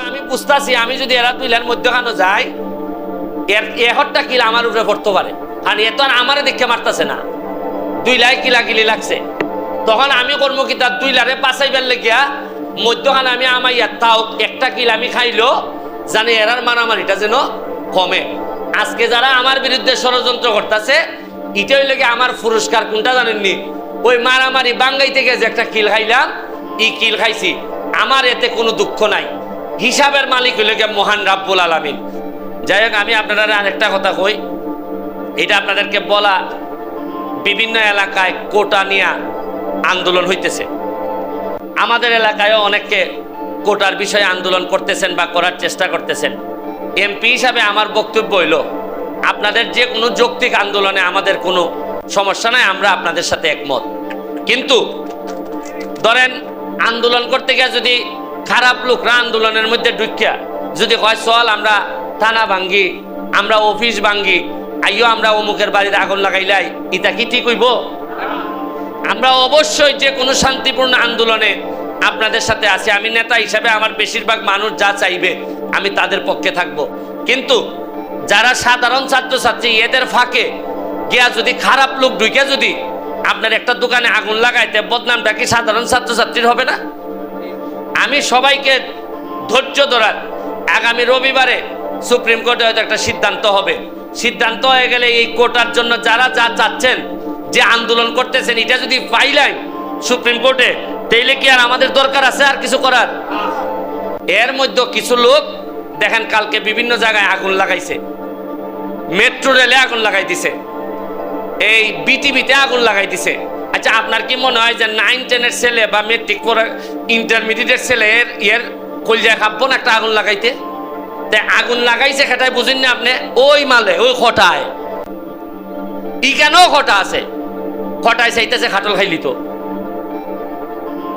আমি বুঝতেছি আমি যদি এরা দুইলার মধ্যখানে যাই এহরটা কিল আমার উপরে পড়তে পারে, কারণ এ তো আর আমারে দেখে মারতেছে না, দুইলাই কিলাকিলি লাগছে। তখন আমি করবো কি, তার দুইলারে বাঁচাইবার লেগিয়া মধ্যখানে আমি আমাইয়া তাও একটা কিল আমি খাইলো, জানি এরার মারামারিটা যেন কমে। আজকে যারা আমার বিরুদ্ধে ষড়যন্ত্র করতেছে, এটাই লেগে আমার পুরস্কার কোনটা জানেননি? ওই মারামারি বাঙ্গাই থেকে যে একটা কিল খাইলাম, এই কিল খাইছি, আমার এতে কোনো দুঃখ নাই। হিসাবের মালিক হইল গিয়ে মহান রাব্বুল আলামিন। যাই হোক, আমি আপনারা আরেকটা কথা কই, এটা আপনাদেরকে বলা, বিভিন্ন এলাকায় কোটা নিয়ে আন্দোলন হইতেছে। আমাদের এলাকায়ও অনেকে কোটার বিষয়ে আন্দোলন করতেছেন বা করার চেষ্টা করতেছেন। এমপি হিসাবে আমার বক্তব্য হইল, আপনাদের যে কোনো যৌক্তিক আন্দোলনে আমাদের কোনো সমস্যা নাই, আমরা আপনাদের সাথে একমত। কিন্তু ধরেন আন্দোলন করতে গিয়ে যদি খারাপ লোকরা আন্দোলনের মধ্যে ঢুকিয়া যদি হয় চল আমরা থানা ভাঙ্গি, আমরা অফিস ভাঙ্গি, আইও আমরা অমুকের বাড়িতে আগুন লাগাইলাই, ইটা কি ঠিক হইব? আমরা অবশ্যই যে কোনো শান্তিপূর্ণ আন্দোলনে আপনাদের সাথে আছি। আমি নেতা হিসাবে আমার বেশিরভাগ মানুষ যা চাইবে আমি তাদের পক্ষে থাকব। কিন্তু যারা সাধারণ ছাত্রছাত্রী, এদের ফাঁকে গিয়া যদি খারাপ লোক ঢুকে যদি আপনার একটা দোকানে আগুন লাগাইতে, বদনামটা কি সাধারণ ছাত্রছাত্রীর হবে না? আমি সবাইকে ধৈর্য ধরার, আগামী রবিবারে সুপ্রিম কোর্টে হয়তো একটা সিদ্ধান্ত হবে। সিদ্ধান্ত হয়ে গেলে এই কোটার জন্য যারা যা চাচ্ছেন, যে আন্দোলন করতেছেন, এটা যদি পাইলেন সুপ্রিম কোর্টে, তাইলে কি আর আমাদের দরকার আছে আর কিছু করার? এর মধ্যে কিছু লোক দেখেন কালকে বিভিন্ন জায়গায় আগুন লাগাইছে, মেট্রো রেলে আগুন লাগাই দিছে, এই বিটিভিতে আগুন লাগাই দিছে। আচ্ছা, আপনার কি মনে হয় যে 9-10 ছেলে বা মেট্রিক পড়া ইন্টারমিডিয়েট ছেলে এর কলজায় খাবো না একটা আগুন লাগাইতে? তাই আগুন লাগাইছে সেটাই বুঝেন না আপনি? ওই মালে ওই খটায় ই কেন খটা আছে, খটায় চাইতেছে খাটল খাইলি তো।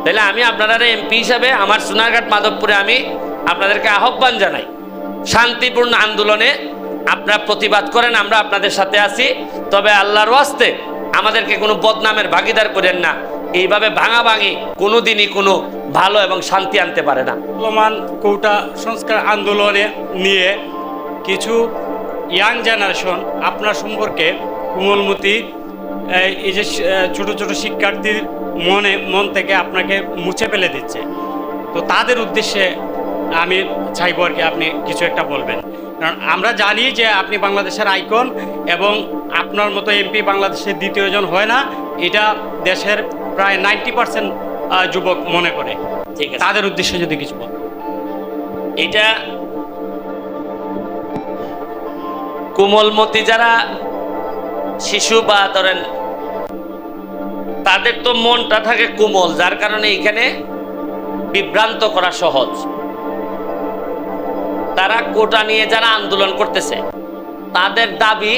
তাহলে আমি আপনারা এমপি হিসাবে আমার সোনারঘাট মাধবপুরে আমি আপনাদেরকে আহ্বান জানাই, শান্তিপূর্ণ আন্দোলনে আপনারা প্রতিবাদ করেন, আমরা আপনাদের সাথে আছি। তবে আল্লাহর ওয়াস্তে আমাদেরকে কোনো বদনামের ভাগিদার করেন না। এইভাবে ভাঙাভাঙি কোনোদিনই কোনো ভালো এবং শান্তি আনতে পারে না। চলমান কোটা সংস্কার আন্দোলনে নিয়ে কিছু ইয়াং জেনারেশন আপনার সম্পর্কে কোমলমতি, এই যে ছোট ছোট শিক্ষার্থীর মন থেকে আপনাকে মুছে ফেলে দিচ্ছে, তো তাদের উদ্দেশ্যে আমি চাইব আর কি আপনি কিছু একটা বলবেন। কারণ আমরা জানি যে আপনি বাংলাদেশের আইকন, এবং আপনার মতো এমপি বাংলাদেশের দ্বিতীয়জন হয় না, এটা দেশের প্রায় 90% যুবক মনে করে। ঠিক আছে, তাদের উদ্দেশ্যে যদি কিছু বল। এটা কোমলমতি যারা শিশু বা ধরেন তাদের তো মনটা থাকে কোমল, যার কারণে এখানে বিভ্রান্ত করা সহজ। তারা কোটা নিয়ে যারা আন্দোলন করতেছে, তাদের দাবি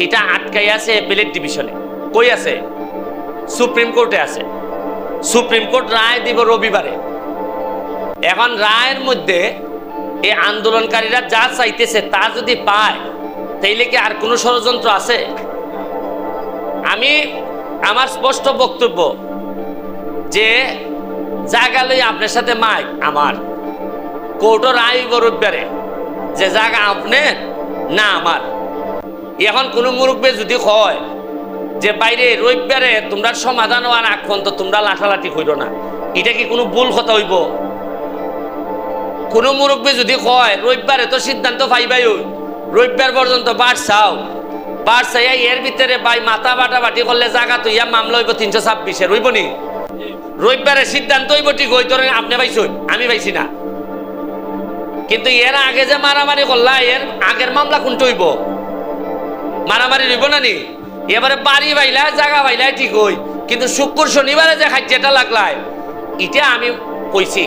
এটা আটকাই আছে অ্যাপিলেট ডিভিশনে। কই আছে? সুপ্রিম কোর্টে আছে। সুপ্রিম কোর্ট রায় দিব রবিবারে। এখন রায়ের মধ্যে এই আন্দোলনকারীরা যা চাইতেছে তা যদি পায়, তাইলে কি আর কোনো ষড়যন্ত্র আছে? আমি আমার স্পষ্ট বক্তব্য যে জায়গা লই আপনার সাথে মাইক আমার কোর্টও রায় রবিবারে, যে জায়গা আপনার না আমার। এখন কোনো মুরব্বী যদি হয় যে বাইরে রবিবারে তোমরা সমাধান হওয়ার আগ পর্যন্ত তোমরা লাঠালাঠি হইল না, এটা কি কোনো ভুল কথা হইব? কোনো মুরব্বী যদি কয় রবিবারে তো সিদ্ধান্ত পাইবাই, রবিবার পর্যন্ত বাড়ছাও, বাড়ছাইয়া এর ভিতরে বাই মাথা বাটাবাটি করলে জায়গা তো ইয়া মামলা হইব 326-এর, হইব নি? রবিবারে সিদ্ধান্ত হইব ঠিক হই, ধরেন আপনি পাইছেন, আমি পাইছি না, কিন্তু এর আগে যে মারামারি করলা, এর আগের মামলা কোনটা হইব? মারামারি হইব না নি? এবারে বাড়ি বাইলায় জায়গা বাইলায় ঠিক হই, কিন্তু শুক্র শনিবারে যে খাদ্যটা লাগলায়, এটা আমি কইছি।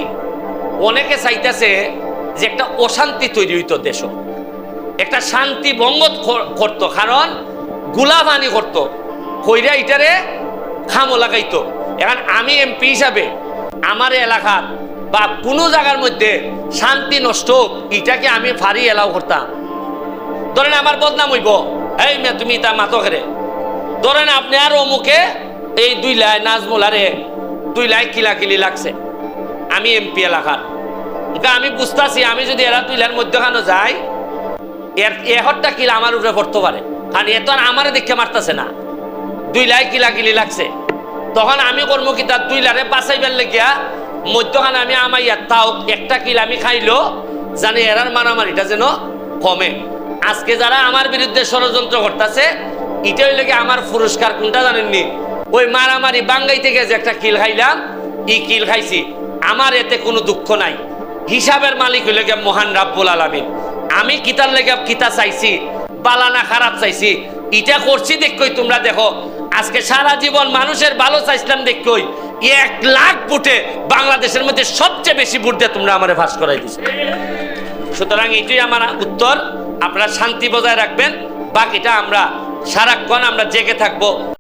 অনেকে চাইতেছে যে একটা অশান্তি তৈরি হইতো, দেশ একটা শান্তি ভঙ্গ করতো, কারণ গুলাবানি করতো, কইরা ইটারে খামো লাগাইতো। এখন আমি এমপি হিসাবে আমার এলাকার বা কোনো জায়গার মধ্যে শান্তি নষ্ট হোক, এটাকে আমি ফারি এলাও করতাম? ধরেন আমার বদনাম হইব, এই মেয়ে তুমি তা মাতো খেরে, ধরেন আপনি আর অমুকে এই 2 লাই নাজমুল আরে 2 লাই কিলাকিলি লাগছে, আমি এমপি এলাকার, আমি বুঝতেছি আমি যদি এরা তুইলার মধ্যখানে যাই এহরটা কিল আমার উপরে পড়তে পারে, কারণ এত আর আমারে দেখে মারতেছে না, দুইলাই কিলাকিলি লাগছে। তখন আমি কর্ম কি তার দুইলারে বাঁচাইবার লেগিয়া মধ্যখানে আমি আমাইয়া তাও একটা কিল আমি খাইলো জানি এরার মারামারিটা যেন কমে। আজকে যারা আমার বিরুদ্ধে ষড়যন্ত্র করতেছে এটা হইলে কি আমার পুরস্কার কোনটা জানেননি? ওই মারামারি বাঙ্গাইতে গেছে একটা কিল খাইলাম, ই কিল খাইছি, আমার এতে কোনো দুঃখ নাই। হিসাবের মালিক হইলে গিয়ে মহান রাব্বুল আলামিন। আমি কিতার লেগে কিতা চাইছি, বালানা খারাপ চাইছি, এটা করছি দেখই তোমরা দেখো। আজকে সারা জীবন মানুষের ভালো চাইছিলাম দেখই 1 লাখ ভোটে বাংলাদেশের মধ্যে সবচেয়ে বেশি ভোট দিয়ে তোমরা আমারে ফাঁস করাই দিছো। সুতরাং এটাই আমার উত্তর, আপনারা শান্তি বজায় রাখবেন, বাকিটা আমরা সারাক্ষণ আমরা জেগে থাকবো।